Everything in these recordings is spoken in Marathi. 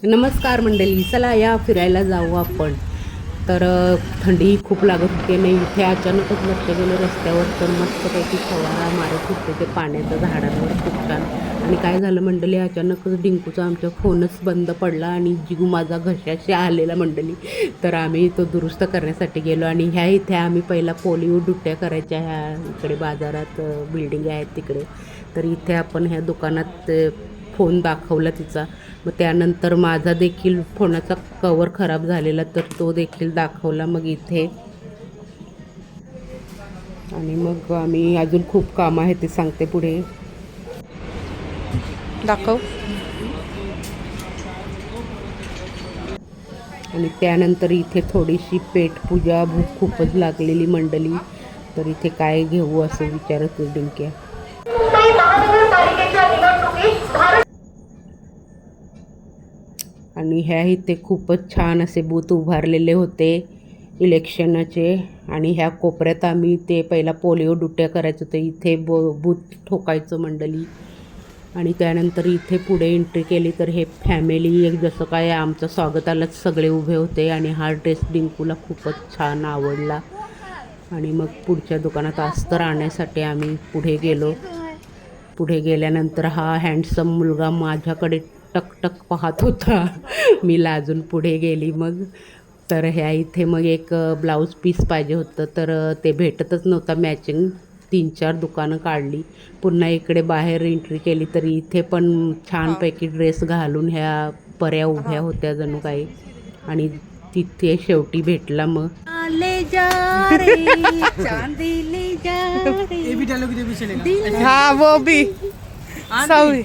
नमस्कार मंडळी, चला या फिरायला जाऊ आपण. तर थंडी खूप लागत होती आणि इथे अचानकच लक्ष गेलं रस्त्यावर तर मस्तपैकी फवारा मारत होते ते पाण्याच्या झाडांवर, खूप छान. आणि काय झालं मंडळी, अचानकच डिंकूचा आमच्या फोनच बंद पडला आणि जीव माझा घशाशी आलेला मंडळी. तर आम्ही तो दुरुस्त करण्यासाठी गेलो आणि ह्या इथे आम्ही पहिला पोलिओ ड्युट्या करायच्या ह्या इकडे बाजारात बिल्डिंग आहेत तिकडे. तर इथे आपण ह्या दुकानात फोन दाखवला तिचा. मग त्यानंतर माझा देखील फोनाचा कवर खराब झालेला तर तो देखील दाखवला मग इथे. आणि मग आम्ही अजून खूप कामं आहे ते सांगते पुढे. दाखव. आणि त्यानंतर इथे थोडीशी पेटपूजा, भूक खूपच लागलेली मंडळी. तर इथे काय घेऊ असं विचारत होती डिंक्या. आणि ह्या इथे खूपच छान असे बूथ उभारलेले होते इलेक्शनाचे. आणि ह्या कोपऱ्यात आम्ही ते पहिला पोलिओ ड्युट्या करायचं होतं, इथे बूथ ठोकायचं मंडळी. आणि त्यानंतर इथे पुढे एंट्री केली तर हे फॅमिली एक जसं काय आमचं स्वागतालाच सगळे उभे होते. आणि हा ड्रेस डिंकूला खूपच छान आवडला. आणि मग पुढच्या दुकानात अस्तर आणण्यासाठी आम्ही पुढे गेलो. पुढे गेल्यानंतर हा हँडसम मुलगा माझ्याकडे टकटक पाहत होता. मी लाजून पुढे गेली मग. तर ह्या इथे मग एक ब्लाऊज पीस पाहिजे होतं तर ते भेटतच नव्हता मॅचिंग. 3-4 दुकानं काढली, पुन्हा इकडे बाहेर एंट्री केली तर इथे पण छानपैकी ड्रेस घालून ह्या पर्या उभ्या होत्या जणू काही. आणि तिथे शेवटी भेटला मग. ले जा रे चांदी ले जा रे. ये भी डायलॉग इधर भी चलेगा। हाँ वो भी सॉरी.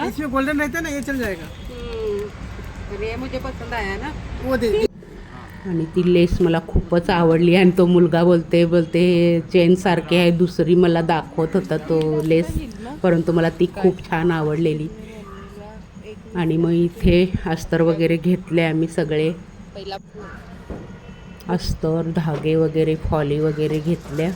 इसमें गोल्डन रहता है ना, ये चल जाएगा। ये मुझे पसंद आया ना वो दे। आणि ती लेस मला खूपच आवडली. आणि तो मुलगा बोलते चेन सारखे आहे दुसरी मला दाखवत होता तो लेस, परंतु मला ती खूप छान आवडलेली. आणि मग इथे अस्तर वगैरे घेतले आम्ही सगळे, अस्तर, धागे वगैरे, फॉली वगैरे घेतल्या.